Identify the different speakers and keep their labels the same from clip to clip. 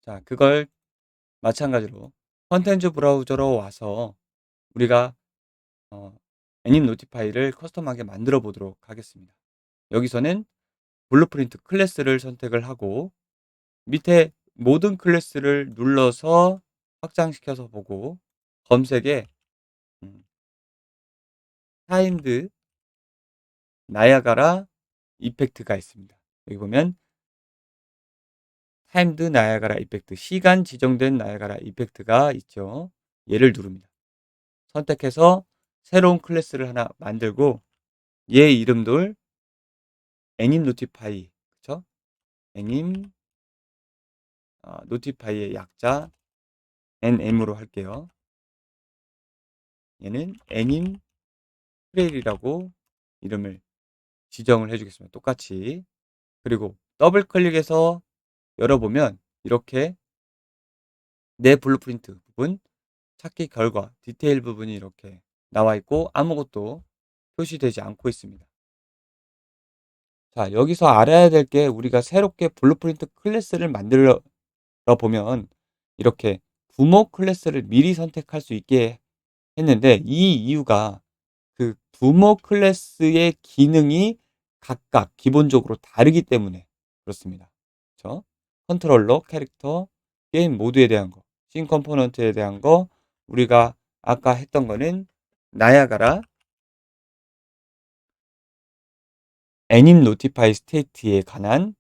Speaker 1: 자, 그걸 마찬가지로 컨텐츠 브라우저로 와서 우리가 어, 애님 노티파이를 커스텀하게 만들어 보도록 하겠습니다. 여기서는 블루프린트 클래스를 선택을 하고 밑에 모든 클래스를 눌러서 확장시켜서 보고 검색에 음, 타임드 나야가라 이펙트가 있습니다. 여기 보면 타임드 나야가라 이펙트, 시간 지정된 나야가라 이펙트가 있죠. 얘를 누릅니다. 선택해서 새로운 클래스를 하나 만들고 얘 이름도 애님 노티파이, 그쵸? 애님 노티파이의 약자 NM으로 할게요. 얘는 애님 프레일이라고 이름을 지정을 해주겠습니다. 똑같이. 그리고 더블 클릭해서 열어보면 이렇게 내 블루프린트 부분, 찾기 결과, 디테일 부분이 이렇게 나와 있고 아무것도 표시되지 않고 있습니다. 자, 여기서 알아야 될 게 우리가 새롭게 블루프린트 클래스를 만들어 보면 이렇게 부모 클래스를 미리 선택할 수 있게 했는데 이 이유가 그 부모 클래스의 기능이 각각 기본적으로 다르기 때문에 그렇습니다. 그렇죠? 컨트롤러, 캐릭터, 게임 모드에 대한 거, 씬 컴포넌트에 대한 거, 우리가 아까 했던 거는 나야가라 애님 노티파이 스테이트에 관한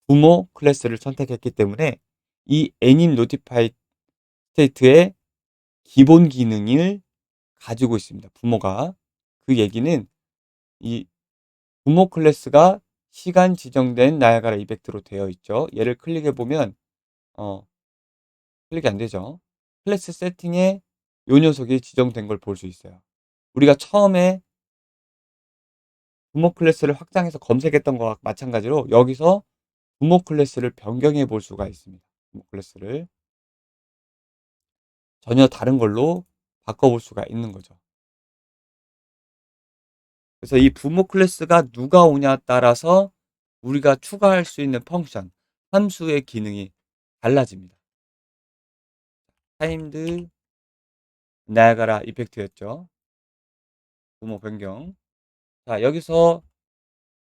Speaker 1: 부모 클래스를 선택했기 때문에 이 애님 노티파이 스테이트의 기본 기능을 가지고 있습니다. 부모가. 그 얘기는 이 부모 클래스가 시간 지정된 나야가라 이펙트로 되어 있죠. 얘를 클릭해 보면 어, 클릭이 안 되죠. 클래스 세팅에 요 녀석이 지정된 걸 볼 수 있어요. 우리가 처음에 부모 클래스를 확장해서 검색했던 거와 마찬가지로 여기서 부모 클래스를 변경해 볼 수가 있습니다. 부모 클래스를 전혀 다른 걸로 바꿔볼 수가 있는 거죠. 그래서 이 부모 클래스가 누가 오냐에 따라서 우리가 추가할 수 있는 펑션, 함수의 기능이 달라집니다. 타임드 나야가라 이펙트였죠. 부모 변경. 자, 여기서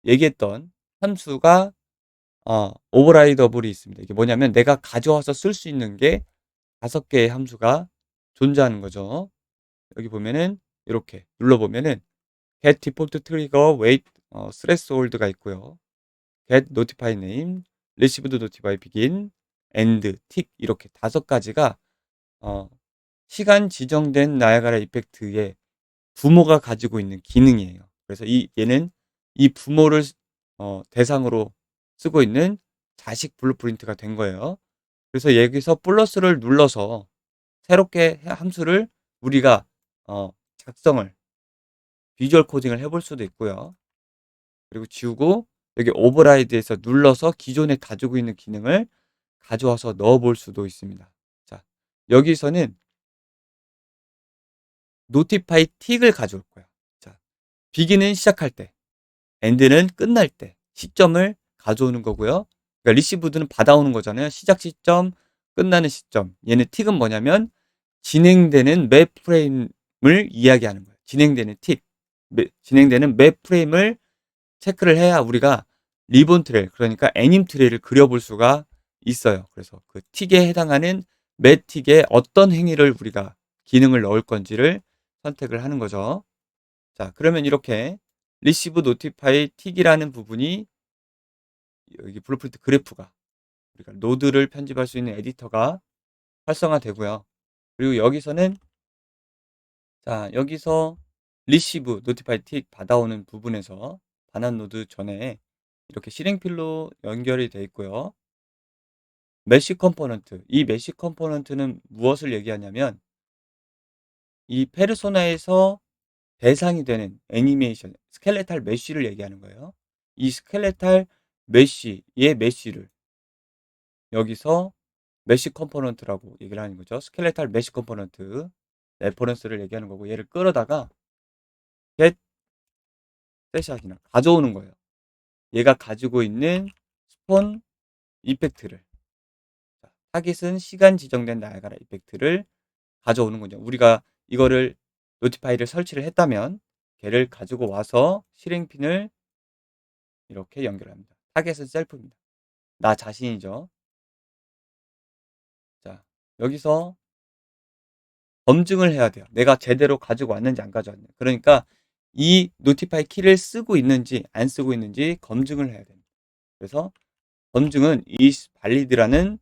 Speaker 1: 얘기했던 함수가 오버라이더블이 있습니다. 이게 뭐냐면 내가 가져와서 쓸 수 있는 게 5개의 함수가 존재하는 거죠. 여기 보면은 이렇게 눌러보면은 get default trigger wait threshold가 있고요. get notify name, received notify begin, end, tick 이렇게 5가지가 어, 시간 지정된 나야가라 이펙트의 부모가 가지고 있는 기능이에요. 그래서 얘는 이 부모를 대상으로 쓰고 있는 자식 블루프린트가 된 거예요. 그래서 여기서 플러스를 눌러서 새롭게 함수를 우리가 작성을 비주얼 코딩을 해볼 수도 있고요. 그리고 지우고 여기 오버라이드에서 눌러서 기존에 가지고 있는 기능을 가져와서 넣어볼 수도 있습니다. 자, 여기서는 노티파이 틱을 가져올 거야. 자, 비기는 시작할 때, 엔드는 끝날 때 시점을 가져오는 거고요. 그러니까 리시브드는 받아오는 거잖아요. 시작 시점, 끝나는 시점. 얘는 틱은 뭐냐면 진행되는 매 프레임을 이야기하는 거예요. 진행되는 틱, 진행되는 매 프레임을 체크를 해야 우리가 리본 트레일, 그러니까 애님 트레일을 그려볼 수가 있어요. 그래서 그 틱에 해당하는 매 틱에 어떤 행위를 우리가 기능을 넣을 건지를 선택을 하는 거죠. 자, 그러면 이렇게 리시브 노티파이 틱이라는 부분이 여기 블루프린트 그래프가 우리가 노드를 편집할 수 있는 에디터가 활성화되고요. 그리고 여기서는 자, 여기서 리시브 노티파이 틱 받아오는 부분에서 반환 노드 전에 이렇게 실행필로 연결이 되어 있고요. 메쉬 컴포넌트. 이 메쉬 컴포넌트는 무엇을 얘기하냐면 이 페르소나에서 대상이 되는 애니메이션, 스켈레탈 메쉬를 얘기하는 거예요. 이 스켈레탈 메쉬의 메쉬를 여기서 메쉬 컴포넌트라고 얘기를 하는 거죠. 스켈레탈 메쉬 컴포넌트 레퍼런스를 얘기하는 거고 얘를 끌어다가 get 셋샷이나 가져오는 거예요. 얘가 가지고 있는 스폰 이펙트를 타깃은 시간 지정된 나이아가라 이펙트를 가져오는군요. 우리가 이거를 노티파이를 설치를 했다면 걔를 가지고 와서 실행핀을 이렇게 연결합니다. 타겟은 셀프입니다. 나 자신이죠. 자, 여기서 검증을 해야 돼요. 내가 제대로 가지고 왔는지 안 가져왔는지. 그러니까 이 노티파이 키를 쓰고 있는지 안 쓰고 있는지 검증을 해야 됩니다. 그래서 검증은 이 발리드라는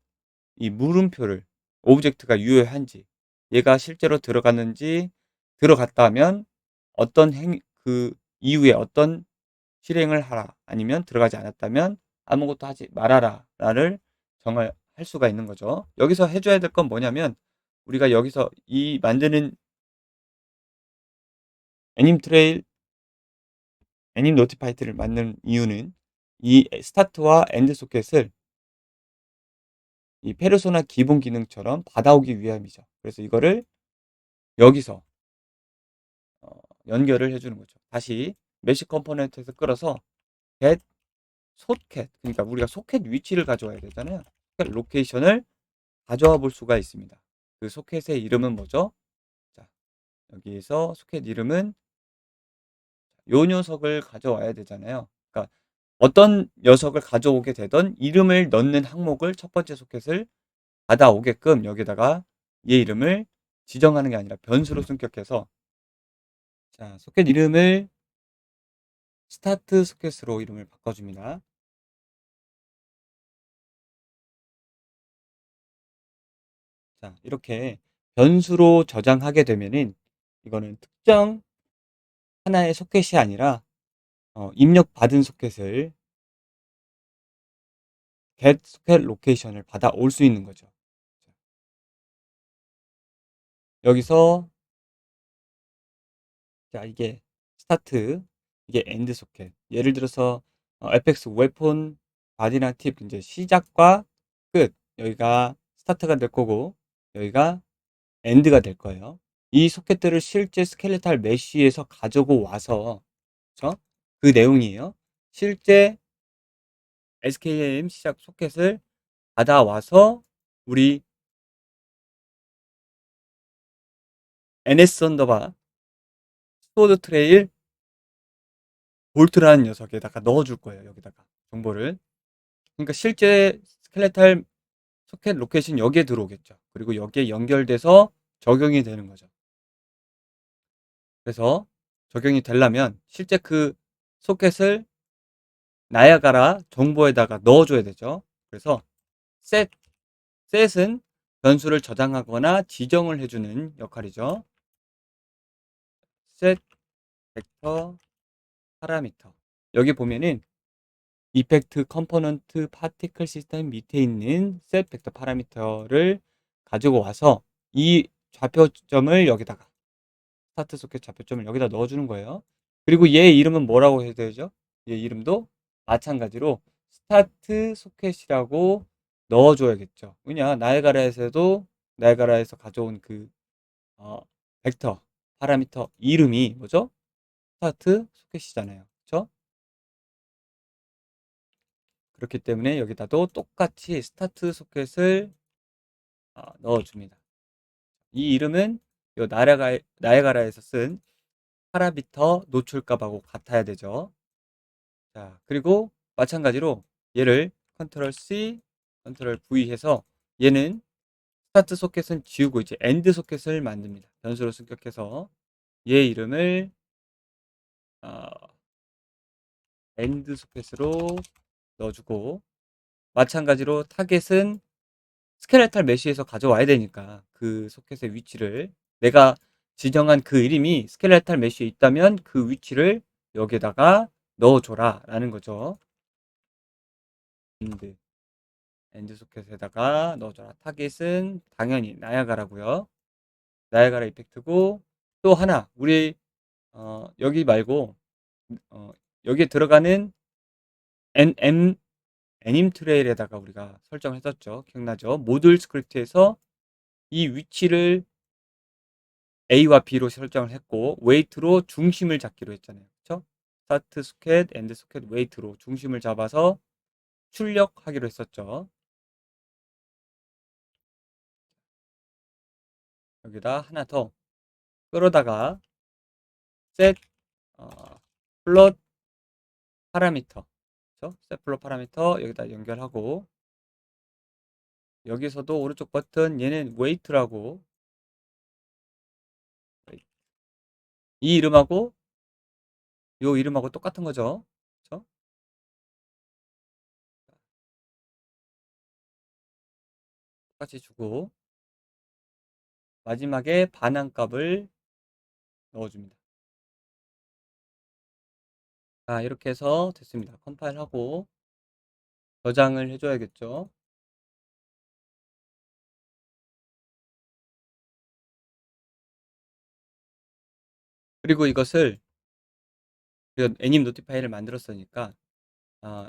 Speaker 1: 이 물음표를 오브젝트가 유효한지 얘가 실제로 들어갔는지 들어갔다 하면 어떤 그 이후에 어떤 실행을 하라 아니면 들어가지 않았다면 아무것도 하지 말아라 라를 정할 할 수가 있는 거죠. 여기서 해줘야 될 건 뭐냐면 우리가 여기서 이 만드는 애님 트레일 애님 노티파이트를 만드는 이유는 이 스타트와 엔드 소켓을 이 페르소나 기본 기능처럼 받아오기 위함이죠. 그래서 이거를 여기서 연결을 해주는 거죠. 다시 메시 컴포넌트에서 끌어서 get 소켓 그러니까 우리가 소켓 위치를 가져와야 되잖아요. 소켓 로케이션을 가져와 볼 수가 있습니다. 그 소켓의 이름은 뭐죠? 자, 여기에서 소켓 이름은 요 녀석을 가져와야 되잖아요. 그러니까 어떤 녀석을 가져오게 되던 이름을 넣는 항목을 첫 번째 소켓을 받아오게끔 여기다가 얘 이름을 지정하는 게 아니라 변수로 승격해서 자, 소켓 이름을 스타트 소켓으로 이름을 바꿔줍니다. 자, 이렇게 변수로 저장하게 되면은 이거는 특정 하나의 소켓이 아니라 입력받은 소켓을 get 소켓 로케이션을 받아올 수 있는 거죠. 여기서 자, 이게 스타트, 이게 엔드 소켓. 예를 들어서 에펙스 웨폰 바디나 팁 이제 시작과 끝 여기가 스타트가 될 거고 여기가 엔드가 될 거예요. 이 소켓들을 실제 스켈레탈 메쉬에서 가지고 와서 그쵸? 그 내용이에요. 실제 SKM 시작 소켓을 받아와서 우리 NS 언더바 스토어드 트레일 볼트라는 녀석에다가 넣어줄 거예요. 여기다가 정보를. 그러니까 실제 스켈레탈 소켓 로켓은 여기에 들어오겠죠. 그리고 여기에 연결돼서 적용이 되는 거죠. 그래서 적용이 되려면 실제 그 소켓을 나야가라 정보에다가 넣어줘야 되죠. 그래서 set, set은 변수를 저장하거나 지정을 해주는 역할이죠. set 벡터 파라미터. 여기 보면은 이펙트 컴포넌트 파티클 시스템 밑에 있는 set 벡터 파라미터를 가지고 와서 이 좌표점을 여기다가 스타트 소켓 좌표점을 여기다 넣어주는 거예요. 그리고 얘 이름은 뭐라고 해야 되죠? 얘 이름도 마찬가지로 스타트 소켓이라고 넣어줘야겠죠. 왜냐 나이아가라에서도 나이아가라에서 가져온 그 벡터 파라미터 이름이 뭐죠? 스타트 소켓이잖아요. 그렇죠? 그렇기 때문에 여기다도 똑같이 스타트 소켓을 넣어줍니다. 이 이름은 요 나이아가라에서 쓴 파라미터 노출값하고 같아야 되죠. 자, 그리고 마찬가지로 얘를 컨트롤 C, 컨트롤 V 해서 얘는 스타트 소켓은 지우고 이제 엔드 소켓을 만듭니다. 변수로 승격해서 얘 이름을 어, 엔드 소켓으로 넣어주고 마찬가지로 타겟은 스켈레탈 메쉬에서 가져와야 되니까 그 소켓의 위치를 내가 지정한 그 이름이 스켈레탈 메쉬에 있다면 그 위치를 여기에다가 넣어줘라 라는 거죠. 엔드. 엔드 소켓에다가 넣어줘라. 타깃은 당연히 나야가라고요. 나야가라 이펙트고 또 하나 우리 여기 말고 어, 여기에 들어가는 NM 애님 트레일에다가 우리가 설정했었죠. 기억나죠? 모듈 스크립트에서 이 위치를 A와 B로 설정을 했고 웨이트로 중심을 잡기로 했잖아요. 그렇죠? 스타트 소켓, 엔드 소켓, 웨이트로 중심을 잡아서 출력하기로 했었죠. 여기다 하나 더 끌어다가 set 플롯 파라미터, 그렇죠? set 플롯 파라미터 여기다 연결하고, 여기서도 오른쪽 버튼 얘는 weight라고, 이 이름하고 요 이름하고 똑같은 거죠. 그렇죠? 똑같이 주고 마지막에 반환값을 넣어줍니다. 자, 이렇게 해서 됐습니다. 컴파일하고 저장을 해줘야겠죠. 그리고 이것을 애님 노티파이를 만들었으니까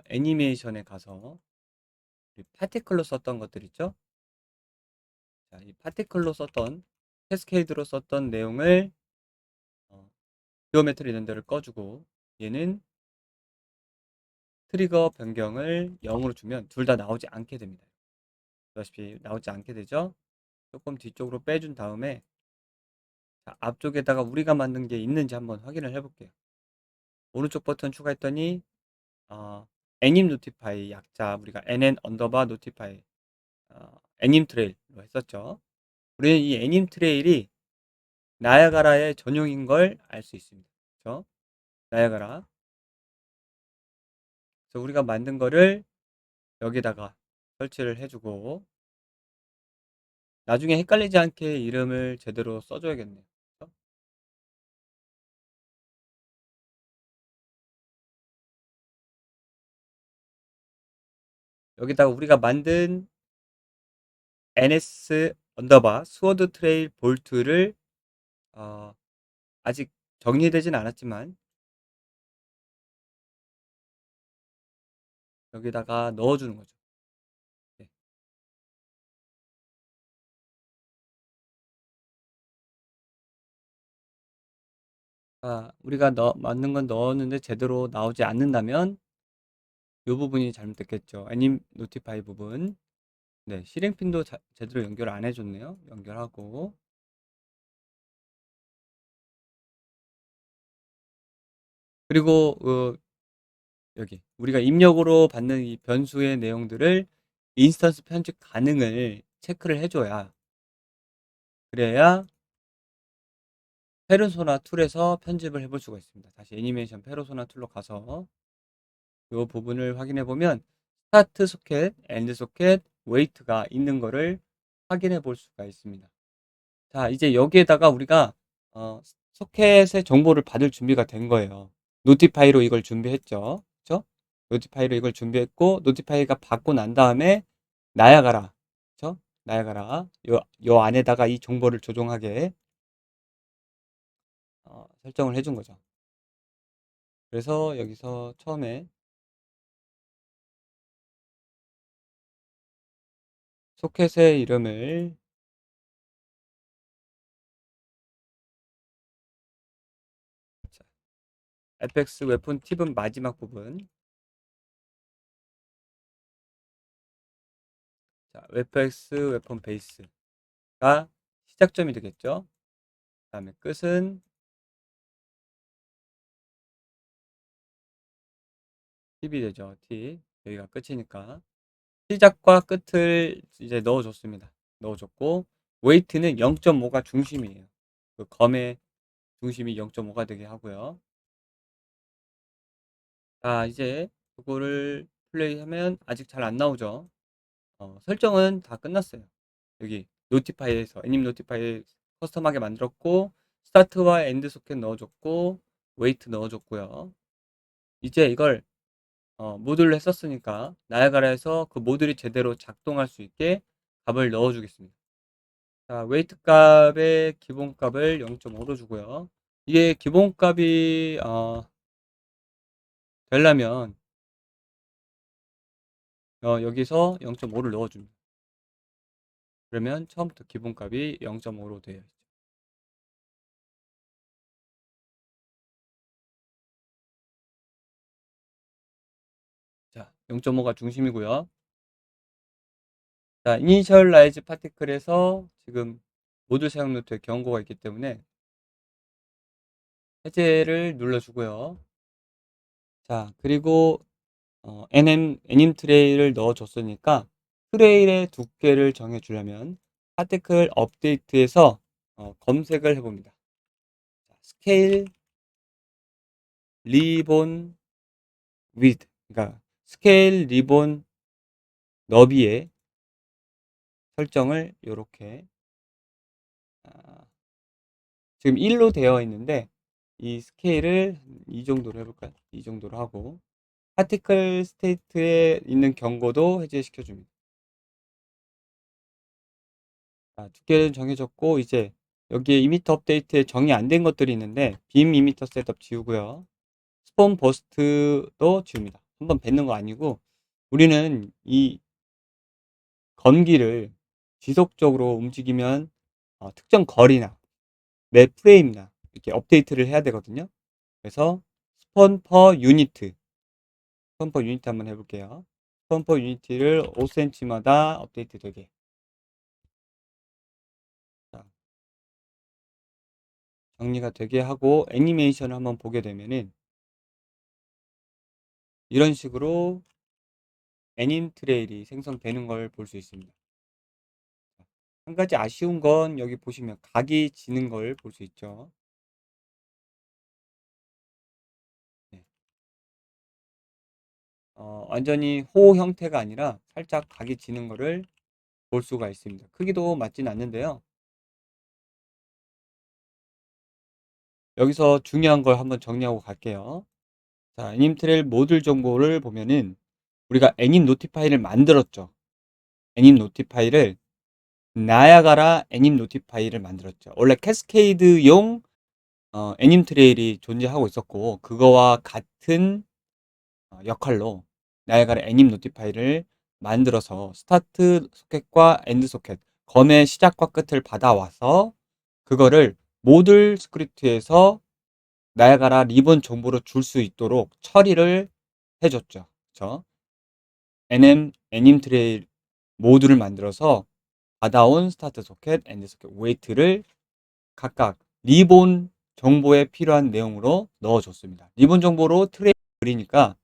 Speaker 1: 애니메이션에 가서 파티클로 썼던 것들 있죠? 자, 이 파티클로 썼던 캐스케이드로 썼던 내용을 지오메트리 이런 데를 꺼주고 얘는 트리거 변경을 0으로 주면 둘 다 나오지 않게 됩니다. 보다시피 나오지 않게 되죠? 조금 뒤쪽으로 빼준 다음에 자, 앞쪽에다가 우리가 만든 게 있는지 한번 확인을 해볼게요. 오른쪽 버튼 추가했더니 애님 노티파이 약자 우리가 nn 언더바 노티파이 애님 트레일로 했었죠. 우리는 이 애님 트레일이 나야가라의 전용인 걸 알 수 있습니다. 그렇죠? 나야가라. 그래서 우리가 만든 거를 여기다가 설치를 해주고 나중에 헷갈리지 않게 이름을 제대로 써줘야겠네요. 그렇죠? 여기다가 우리가 만든 ns 언더바 스워드 트레일 볼트를 아직 정리되진 않았지만 여기다가 넣어주는 거죠. 네. 우리가 맞는 건 넣었는데 제대로 나오지 않는다면 이 부분이 잘못됐겠죠. 애님 노티파이 부분. 네, 실행핀도 제대로 연결 안 해줬네요. 연결하고. 그리고 여기 우리가 입력으로 받는 이 변수의 내용들을 인스턴스 편집 가능을 체크를 해줘야, 그래야 페르소나 툴에서 편집을 해볼 수가 있습니다. 다시 애니메이션 페르소나 툴로 가서 이 부분을 확인해 보면 스타트 소켓, 엔드 소켓, 웨이트가 있는 거를 확인해 볼 수가 있습니다. 자, 이제 여기에다가 우리가 소켓의 정보를 받을 준비가 된 거예요. 노티파이로 이걸 준비했죠. 그렇죠? 노티파이로 이걸 준비했고 노티파이가 받고 난 다음에 나야가라, 그렇죠? 나야가라 요 안에다가 이 정보를 조종하게 설정을 해준 거죠. 그래서 여기서 처음에 소켓의 이름을 FX 웨폰 팁은 마지막 부분. 자, FX 웨폰 베이스가 시작점이 되겠죠. 그 다음에 끝은 팁이 되죠. 팁. 여기가 끝이니까. 시작과 끝을 이제 넣어줬습니다. 넣어줬고, 웨이트는 0.5가 중심이에요. 그 검의 중심이 0.5가 되게 하고요. 자, 이제 그거를 플레이하면 아직 잘 안 나오죠. 설정은 다 끝났어요. 여기 노티파이에서 애님 노티파이 커스텀하게 만들었고 스타트와 엔드 소켓 넣어줬고 웨이트 넣어줬고요. 이제 이걸 모듈로 했었으니까 나야가라에서 그 모듈이 제대로 작동할 수 있게 값을 넣어주겠습니다. 자, 웨이트 값의 기본값을 0.5로 주고요. 이게 기본값이 되려면 여기서 0.5를 넣어줍니다. 그러면 처음부터 기본값이 0.5로 되어 있죠. 자, 0.5가 중심이고요. 자, 이니셜라이즈 파티클에서 지금 모듈 사용 노트에 경고가 있기 때문에 해제를 눌러주고요. 자, 그리고 NM 트레이를 넣어줬으니까 트레일의 두께를 정해주려면 파티클 업데이트에서 검색을 해봅니다. 스케일 리본 위드, 그러니까 스케일 리본 너비의 설정을 이렇게 지금 1로 되어 있는데 이 스케일을 이 정도로 해볼까요? 이 정도로 하고 파티클 스테이트에 있는 경고도 해제시켜 줍니다. 두께는 정해졌고 이제 여기에 이미터 업데이트에 정의 안 된 것들이 있는데 빔 이미터 셋업 지우고요. 스폰 버스트도 지웁니다. 한번 뱉는 거 아니고 우리는 이 건기를 지속적으로 움직이면 특정 거리나 매 프레임이나 이렇게 업데이트를 해야 되거든요. 그래서 스폰 퍼 유니트 스폰 퍼 유니트 한번 해볼게요. 스폰 퍼 유니트를 5cm마다 업데이트 되게. 자, 정리가 되게 하고 애니메이션을 한번 보게 되면은 이런 식으로 애님 트레일이 생성되는 걸 볼 수 있습니다. 한 가지 아쉬운 건 여기 보시면 각이 지는 걸 볼 수 있죠. 네. 완전히 호 형태가 아니라 살짝 각이 지는 거를 볼 수가 있습니다. 크기도 맞진 않는데요. 여기서 중요한 걸 한번 정리하고 갈게요. 자, 애님트레일 모듈 정보를 보면은 우리가 애님 노티파이를 만들었죠. 애님 노티파이를 나야가라 애님 노티파이를 만들었죠. 원래 캐스케이드용 애님 트레일이 존재하고 있었고 그거와 같은 역할로 나야가라 애님 노티파이를 만들어서 스타트 소켓과 엔드 소켓 검의 시작과 끝을 받아와서 그거를 모듈 스크립트에서 나야가라 리본 정보로 줄 수 있도록 처리를 해줬죠. 그쵸? 애님 트레일 모듈을 만들어서 받아온 스타트 소켓, 엔드 소켓, 웨이트를 각각 리본 정보에 필요한 내용으로 넣어줬습니다. 리본 정보로 트레이 그리니까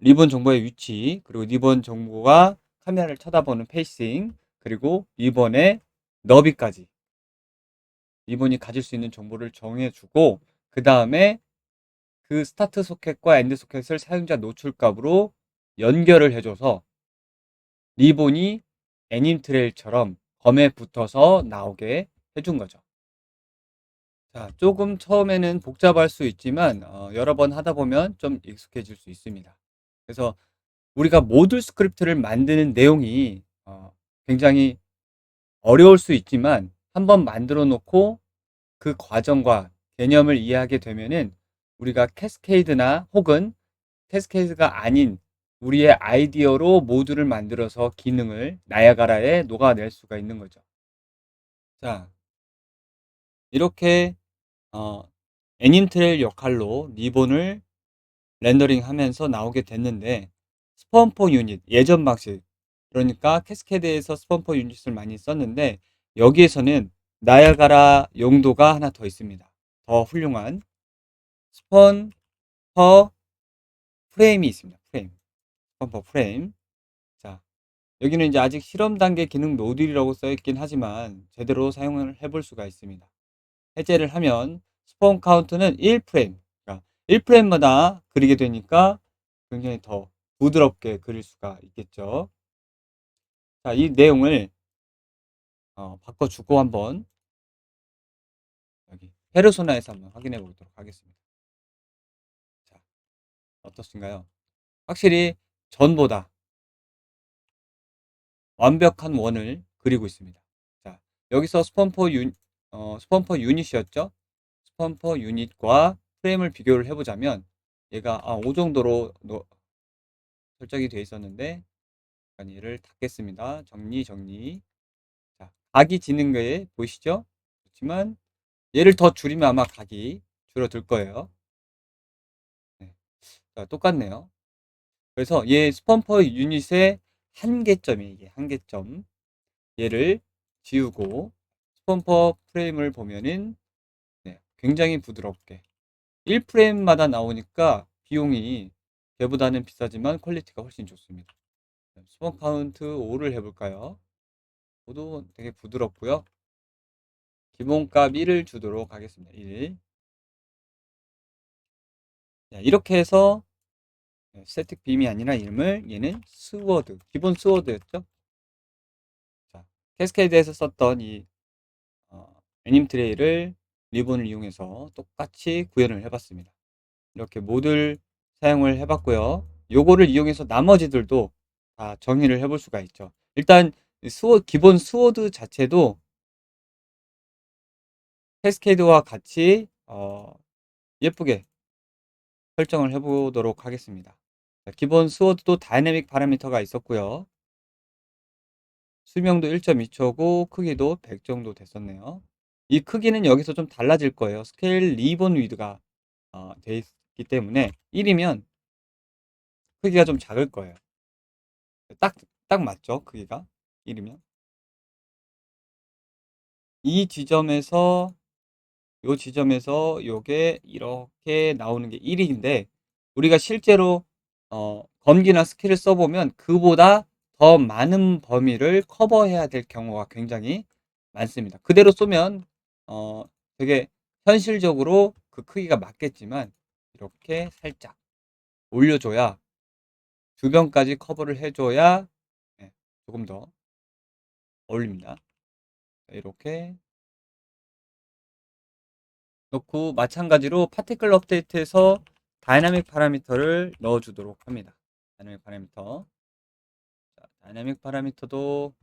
Speaker 1: 리본 정보의 위치, 그리고 리본 정보가 카메라를 쳐다보는 페이싱, 그리고 리본의 너비까지 리본이 가질 수 있는 정보를 정해주고 그 다음에 그 스타트 소켓과 엔드 소켓을 사용자 노출값으로 연결을 해줘서 리본이 애님 트레일처럼 검에 붙어서 나오게 해준 거죠. 자, 조금 처음에는 복잡할 수 있지만 여러 번 하다 보면 좀 익숙해질 수 있습니다. 그래서 우리가 모듈 스크립트를 만드는 내용이 굉장히 어려울 수 있지만 한번 만들어 놓고 그 과정과 개념을 이해하게 되면은 우리가 캐스케이드나 혹은 캐스케이드가 아닌 우리의 아이디어로 모듈을 만들어서 기능을 나야가라에 녹아낼 수가 있는 거죠. 자, 이렇게 어, 애님트레일 역할로 리본을 렌더링 하면서 나오게 됐는데 스펀포 유닛 예전 방식 그러니까 캐스케드에서 스펀포 유닛을 많이 썼는데 여기에서는 나야가라 용도가 하나 더 있습니다. 더 훌륭한 스펀퍼 프레임이 있습니다. 프레임 스펀퍼 프레임. 자, 여기는 이제 아직 실험 단계 기능 모듈이라고 써 있긴 하지만 제대로 사용을 해볼 수가 있습니다. 해제를 하면 스폰 카운트는 1프레임, 그러니까 1프레임마다 그리게 되니까 굉장히 더 부드럽게 그릴 수가 있겠죠. 자, 이 내용을 바꿔주고 한번 여기 페르소나에서 한번 확인해 보도록 하겠습니다. 자, 어떻신가요? 확실히 전보다 완벽한 원을 그리고 있습니다. 자, 여기서 스펀퍼 유닛이었죠? 스펀퍼 유닛과 프레임을 비교를 해보자면 얘가 5 정도로 설정이 되어 있었는데 얘를 닫겠습니다. 정리. 자, 각이 지는 게 보이시죠? 그렇지만 얘를 더 줄이면 아마 각이 줄어들 거예요. 네. 자, 똑같네요. 그래서 얘 스펀퍼 유닛의 한계점이 이게 한계점. 얘를 지우고 펌퍼 프레임을 보면은 네, 굉장히 부드럽게 1프레임마다 나오니까 비용이 걔보다는 비싸지만 퀄리티가 훨씬 좋습니다. 스폰 카운트 5를 해볼까요? 5도 되게 부드럽고요. 기본값 1을 주도록 하겠습니다. 1. 자, 이렇게 해서 스태틱 빔이 아니라 이름을 얘는 스워드, 기본 스워드였죠. 자, 캐스케이드에서 썼던 이 애님 트레이를 리본을 이용해서 똑같이 구현을 해봤습니다. 이렇게 모듈 사용을 해봤고요. 요거를 이용해서 나머지들도 다 정의를 해볼 수가 있죠. 일단 기본 스워드 자체도 캐스케이드와 같이 예쁘게 설정을 해보도록 하겠습니다. 자, 기본 스워드도 다이내믹 파라미터가 있었고요. 수명도 1.2초고 크기도 100 정도 됐었네요. 이 크기는 여기서 좀 달라질 거예요. 스케일 리본 위드가 돼 있기 때문에 1이면 크기가 좀 작을 거예요. 딱 맞죠? 크기가 1이면. 이 지점에서 요 지점에서 요게 이렇게 나오는 게 1인데 우리가 실제로 검기나 스킬을 써보면 그보다 더 많은 범위를 커버해야 될 경우가 굉장히 많습니다. 그대로 쏘면 되게 현실적으로 그 크기가 맞겠지만 이렇게 살짝 올려줘야 주변까지 커버를 해줘야 네, 조금 더 어울립니다. 이렇게 넣고 마찬가지로 파티클 업데이트에서 다이나믹 파라미터를 넣어주도록 합니다. 다이나믹 파라미터. 자, 다이나믹 파라미터도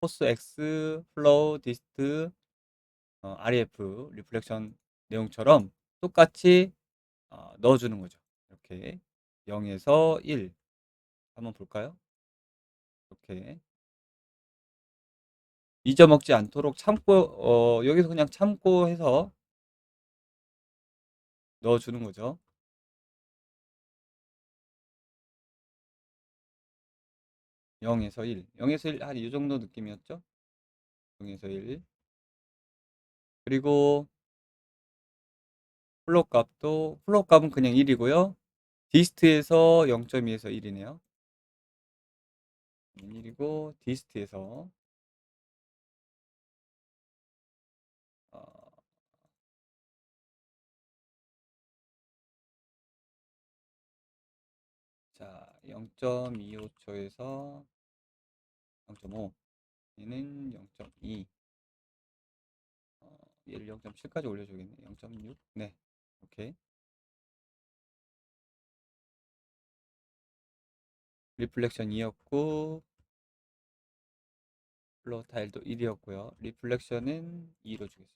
Speaker 1: 포스 X, 플로우, 디스트, REF, 리플렉션 내용처럼 똑같이 넣어주는 거죠. 이렇게 0에서 1 한번 볼까요? 이렇게 잊어먹지 않도록 참고 여기서 그냥 참고 해서 넣어주는 거죠. 0에서 1, 0에서 1 한 이 정도 느낌이었죠? 0에서 1 그리고 플롯 값은 그냥 1이고요. 디스트에서 0.2에서 1이네요. 1이고 디스트에서 어, 자 0.25초에서 0.5 얘는 0.2 얘를 0.7까지 올려주겠네. 0.6 네 오케이. 리플렉션 2였고 플롯 타일도 1이었고요. 리플렉션은 2로 주겠습니다.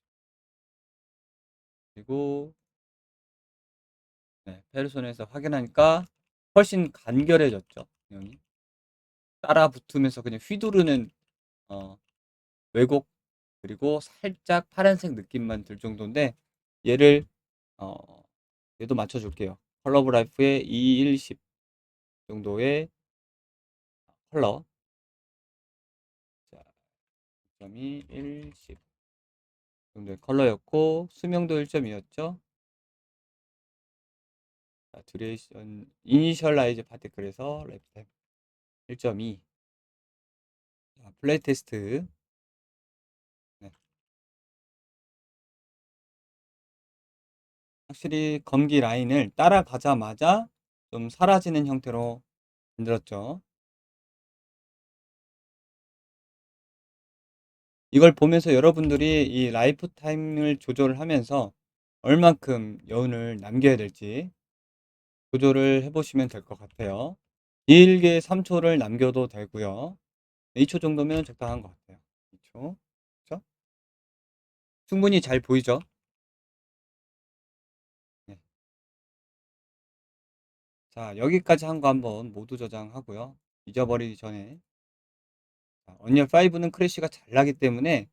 Speaker 1: 그리고 네, 페르소나에서 확인하니까 훨씬 간결해졌죠. 내용이 따라 붙으면서 그냥 휘두르는 왜곡 그리고 살짝 파란색 느낌만 들 정도인데 얘를 어, 얘도 맞춰줄게요. 컬러 오브 라이프의 2, 1, 10 정도의 컬러 자, 1.2, 1, 10 정도의 컬러였고 수명도 1.2였죠. 자, 듀레이션 이니셜라이즈 파티클에서 랩템 1.2 플레이 테스트 네. 확실히 검기 라인을 따라가자마자 좀 사라지는 형태로 만들었죠. 이걸 보면서 여러분들이 이 라이프 타임을 조절을 하면서 얼만큼 여운을 남겨야 될지 조절을 해보시면 될 것 같아요. 길게 3초를 남겨도 되고요. 2초 정도면 적당한 것 같아요. 2초. 그렇죠? 충분히 잘 보이죠? 네. 자, 여기까지 한 거 한번 모두 저장하고요. 잊어버리기 전에 언리얼 5는 크래시가 잘 나기 때문에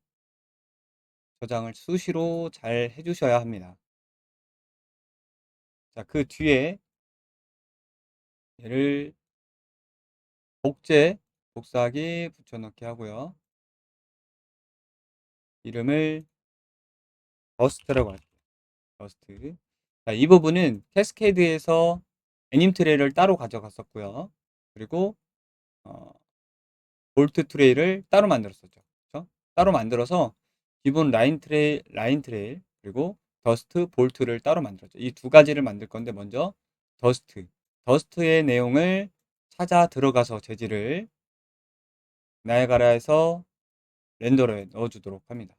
Speaker 1: 저장을 수시로 잘 해주셔야 합니다. 자, 그 뒤에 얘를 복제, 복사하기 붙여넣기 하고요. 이름을 더스트라고 할게요. 더스트. 자, 이 부분은 캐스케이드에서 애님 트레이를 따로 가져갔었고요. 그리고 어, 볼트 트레이를 따로 만들었었죠. 그쵸? 따로 만들어서 기본 라인 트레일, 그리고 더스트, 볼트를 따로 만들었죠. 이 두 가지를 만들 건데 먼저 더스트. 더스트의 내용을 찾아 들어가서 재질을 나야가라에서 렌더러에 넣어주도록 합니다.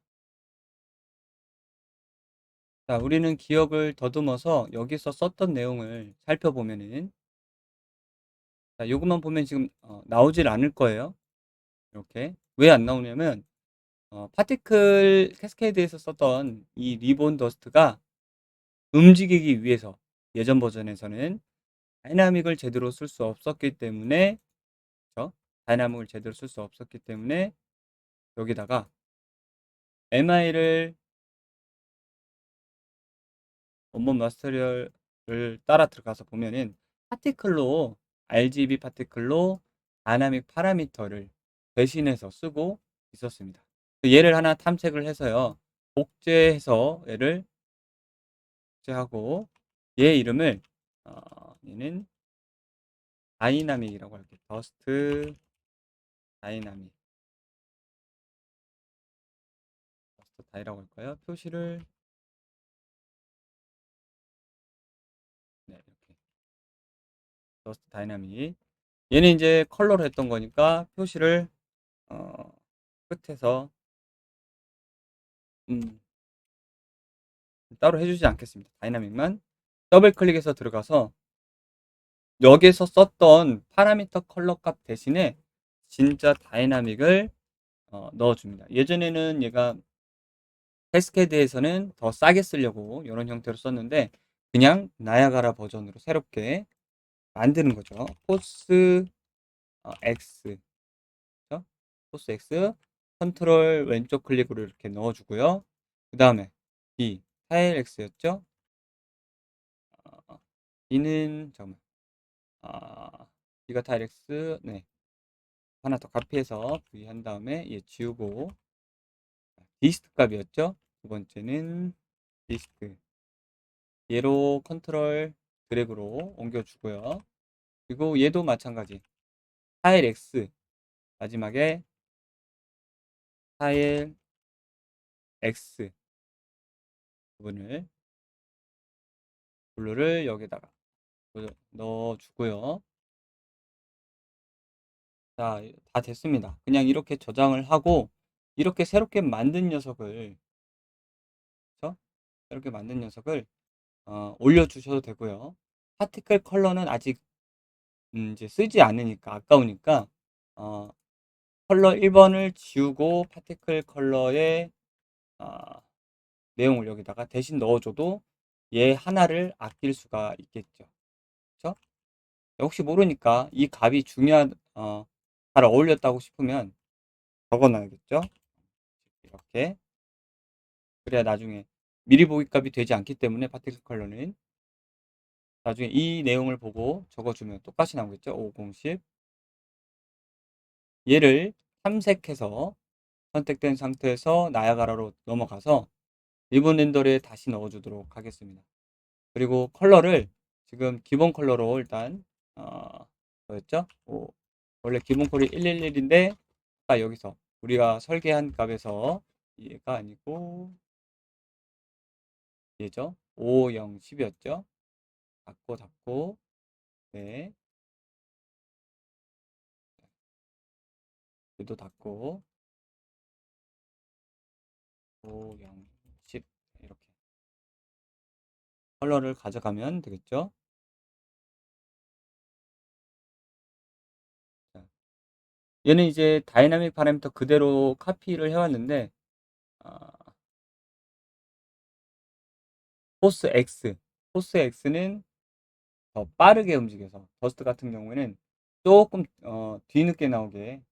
Speaker 1: 자, 우리는 기억을 더듬어서 여기서 썼던 내용을 살펴보면은, 자, 요것만 보면 지금 나오질 않을 거예요. 이렇게. 왜 안 나오냐면 파티클 캐스케이드에서 썼던 이 리본 더스트가 움직이기 위해서 예전 버전에서는 다이나믹을 제대로 쓸 수 없었기 때문에, 그쵸? 다이나믹을 제대로 쓸 수 없었기 때문에 여기다가 MI를 원본 마스터리얼을 따라 들어가서 보면은 파티클로, RGB 파티클로 다이나믹 파라미터를 대신해서 쓰고 있었습니다. 얘를 하나 탐색을 해서요, 복제해서 얘를 복제하고 얘 이름을 얘는 다이나믹이라고 할게요. 더스트 다이나믹, 더스트 다이라고 할까요? 표시를, 네, 이렇게 더스트 다이나믹. 얘는 이제 컬러로 했던 거니까 표시를 어, 끝에서 음, 따로 해주지 않겠습니다. 다이나믹만 더블 클릭해서 들어가서 여기서 썼던 파라미터 컬러 값 대신에 진짜 다이나믹을 넣어줍니다. 예전에는 얘가 캐스케드에서는 더 싸게 쓰려고 이런 형태로 썼는데 그냥 나야가라 버전으로 새롭게 만드는 거죠. 포스 X, 그렇죠? 포스 X 컨트롤 왼쪽 클릭으로 이렇게 넣어주고요. 그 다음에 B 타일 X였죠? B는 잠깐만, B가 타일 X, 네, 하나 더 카피해서 V 한 다음에 얘 지우고 디스트 값이었죠? 두 번째는 디스트, 얘로 컨트롤 드래그로 옮겨주고요. 그리고 얘도 마찬가지 타일 X, 마지막에 타일 X 부분을 블루를 여기다가 넣어주고요. 자, 다 됐습니다. 그냥 이렇게 저장을 하고 이렇게 새롭게 만든 녀석을, 그쵸? 새롭게 만든 녀석을 올려주셔도 되고요. 파티클 컬러는 아직 이제 쓰지 않으니까 아까우니까 어, 컬러 1번을 지우고 파티클 컬러의 어, 내용을 여기다가 대신 넣어줘도 얘 하나를 아낄 수가 있겠죠. 그쵸? 혹시 모르니까 이 값이 잘 어울렸다고 싶으면 적어놔야겠죠. 이렇게. 그래야 나중에 미리 보기 값이 되지 않기 때문에 파티클 컬러는 나중에 이 내용을 보고 적어주면 똑같이 나오겠죠. 5010. 얘를 탐색해서 선택된 상태에서 나야가라로 넘어가서 리본 렌더에 다시 넣어주도록 하겠습니다. 그리고 컬러를 지금 기본 컬러로 일단 뭐였죠? 원래 기본 컬이 111인데 아까 여기서 우리가 설계한 값에서 얘가 아니고 얘죠? 5010이었죠? 닫고 네, 얘도 닫고 5010 이렇게 컬러를 가져가면 되겠죠? 자, 얘는 이제 다이나믹 파라미터 그대로 카피를 해왔는데 아, 포스 X, 포스 X는 더 빠르게 움직여서 더스트 같은 경우에는 조금 뒤늦게 나오게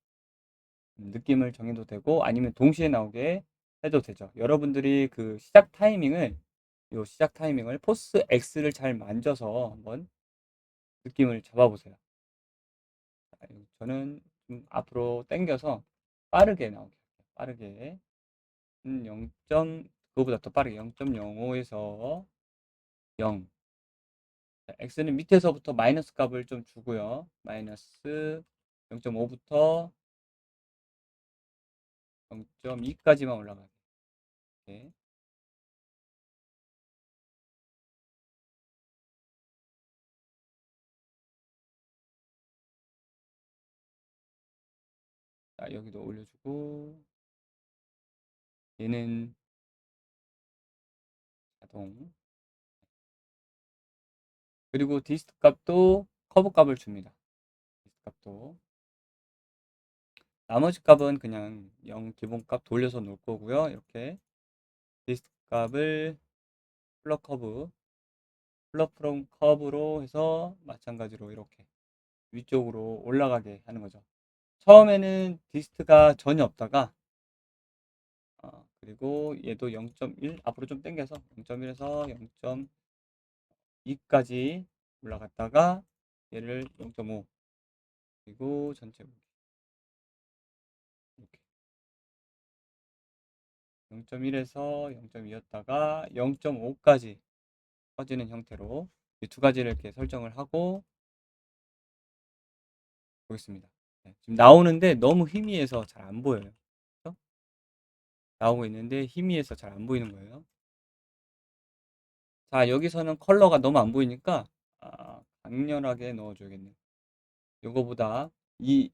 Speaker 1: 느낌을 정해도 되고 아니면 동시에 나오게 해도 되죠. 여러분들이 그 시작 타이밍을 포스 X를 잘 만져서 한번 느낌을 잡아보세요. 저는 좀 앞으로 당겨서 빠르게 나오게 할게요. 빠르게. 그거보다 더 빠르게 0.05에서 0. x는 밑에서부터 마이너스 값을 좀 주고요. 마이너스 0.5부터 0.2까지만 올라가게. 이렇게. 자, 여기도 올려주고, 얘는 자동. 그리고 디스트 값도 커브 값을 줍니다. 디스트 값도. 나머지 값은 그냥 0 기본값 돌려서 놓을 거고요. 이렇게 디스트 값을 플러 커브, 플러 프롬 커브로 해서 마찬가지로 이렇게 위쪽으로 올라가게 하는 거죠. 처음에는 디스트가 전혀 없다가 그리고 얘도 0.1 앞으로 좀 당겨서 0.1에서 0.2까지 올라갔다가 얘를 0.5 그리고 전체 이렇게 0.1에서 0.2였다가 0.5까지 퍼지는 형태로 이 두 가지를 이렇게 설정을 하고 보겠습니다. 네, 지금 나오는데 너무 희미해서 잘 안 보여요. 그렇죠? 나오고 있는데 희미해서 잘 안 보이는 거예요. 자, 여기서는 컬러가 너무 안 보이니까 강렬하게 넣어줘야겠네요. 이거보다 이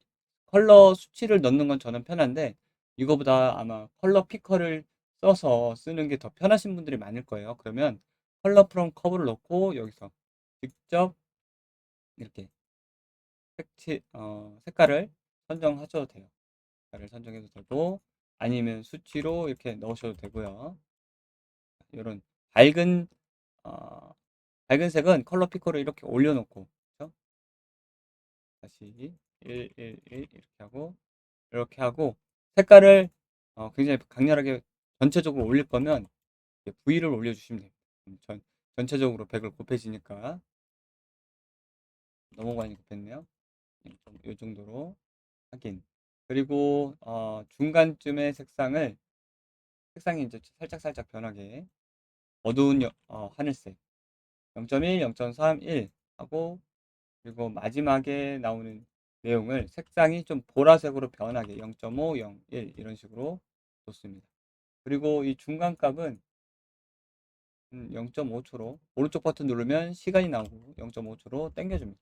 Speaker 1: 컬러 수치를 넣는 건 저는 편한데 이거보다 아마 컬러 피커를 써서 쓰는 게 더 편하신 분들이 많을 거예요. 그러면 컬러 프롬 커브를 넣고 여기서 직접 이렇게 색깔을 선정하셔도 돼요. 색깔을 선정해도 되고 아니면 수치로 이렇게 넣으셔도 되고요. 이런 밝은 어, 밝은 색은 컬러 피커를 이렇게 올려놓고 그렇죠? 다시 1, 1, 1 이렇게 하고 색깔을 굉장히 강렬하게 전체적으로 올릴 거면 V를 올려주시면 됩니다. 전체적으로 100을 곱해지니까 너무 많이 곱했네요. 이 정도로 확인. 그리고 중간쯤의 색상이 이제 살짝 변하게 어두운 하늘색 0.1, 0.3, 1 하고 그리고 마지막에 나오는 내용을 색상이 좀 보라색으로 변하게 0.5, 0, 1 이런 식으로 줬습니다. 그리고 이 중간 값은 0.5초로 오른쪽 버튼 누르면 시간이 나오고 0.5초로 당겨줍니다.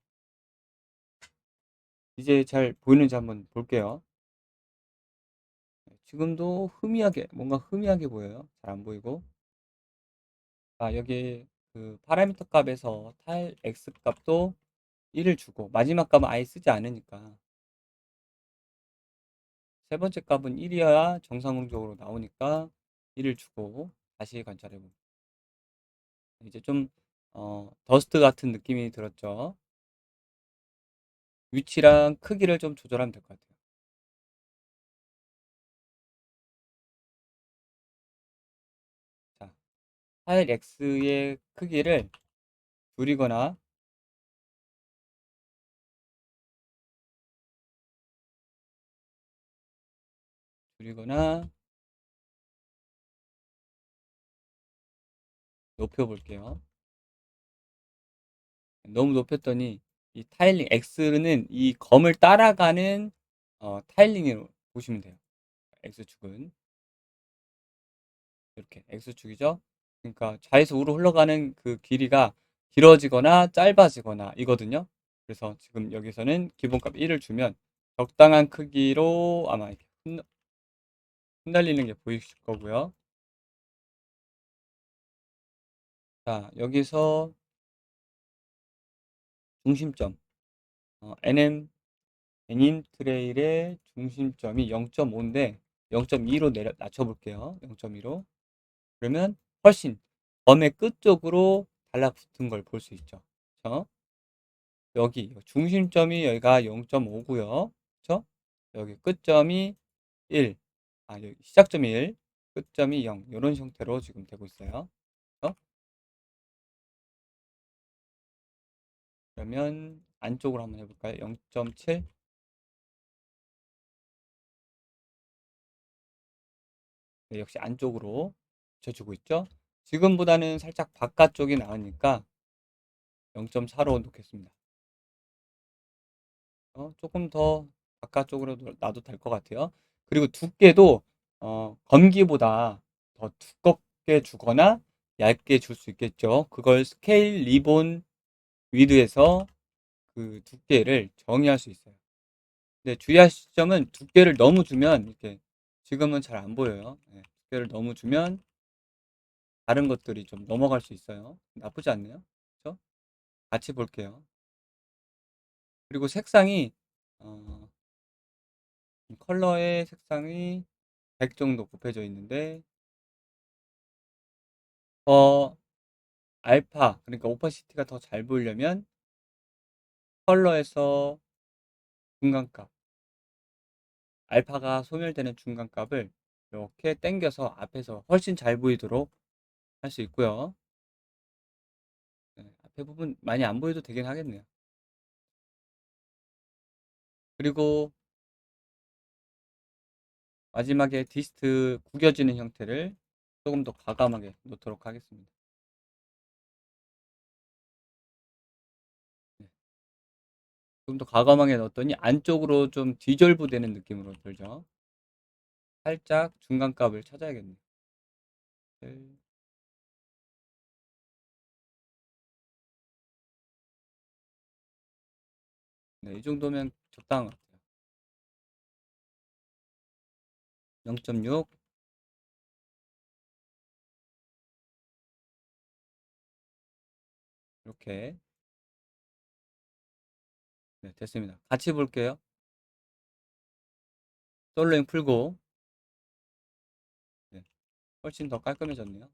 Speaker 1: 이제 잘 보이는지 한번 볼게요. 지금도 뭔가 흐미하게 보여요. 잘 안 보이고. 여기 그 파라미터 값에서 타일 X 값도 1을 주고 마지막 값은 아예 쓰지 않으니까 세 번째 값은 1이어야 정상적으로 나오니까 1을 주고 다시 관찰해 봅니다. 이제 좀 더스트 같은 느낌이 들었죠. 위치랑 크기를 좀 조절하면 될 것 같아요. 자, 파일 X의 크기를 줄이거나 높여 볼게요. 너무 높였더니 이 타일링 X는 이 검을 따라가는 타일링으로 보시면 돼요. X축은 이렇게 X축이죠. 그러니까 좌에서 우로 흘러가는 그 길이가 길어지거나 짧아지거나 이거든요. 그래서 지금 여기서는 기본값 1을 주면 적당한 크기로 아마 이렇게 흩날리는 게 보이실 거고요. 자, 여기서 중심점 NM 트레일의 중심점이 0.5인데 0.2로 낮춰볼게요. 0.2로. 그러면 훨씬 검의 끝 쪽으로 달라붙은 걸 볼 수 있죠. 그렇죠? 여기 중심점이 여기가 0.5고요. 그렇죠? 여기 끝점이 1. 여기 시작점이 1, 끝점이 0. 이런 형태로 지금 되고 있어요. 그렇죠? 그러면 안쪽으로 한번 해볼까요? 0.7. 네, 역시 안쪽으로 붙여주고 있죠. 지금보다는 살짝 바깥쪽이 나으니까 0.4로 놓겠습니다. 조금 더 바깥쪽으로 놔도 될 것 같아요. 그리고 두께도 검기보다 더 두껍게 주거나 얇게 줄 수 있겠죠. 그걸 스케일 리본 위드에서 그 두께를 정의할 수 있어요. 근데 주의하실 점은 두께를 너무 주면 이렇게 지금은 잘 안 보여요. 네, 두께를 너무 주면 다른 것들이 좀 넘어갈 수 있어요. 나쁘지 않네요. 그렇죠? 같이 볼게요. 그리고 색상이 어, 컬러의 색상이 100 정도 곱해져 있는데 더 알파 그러니까 오퍼시티가 더 잘 보이려면 컬러에서 중간값 알파가 소멸되는 중간값을 이렇게 당겨서 앞에서 훨씬 잘 보이도록 할 수 있고요. 네, 앞에 부분 많이 안 보여도 되긴 하겠네요. 그리고 마지막에 디스트 구겨지는 형태를 조금 더 과감하게 놓도록 하겠습니다. 네, 좀 더 과감하게 넣었더니 안쪽으로 좀 디졸브 되는 느낌으로 들죠. 살짝 중간값을 찾아야겠네요. 네, 이 정도면 적당한 것 같아요. 0.6 이렇게 네, 됐습니다. 같이 볼게요. 솔로잉 풀고 네, 훨씬 더 깔끔해졌네요.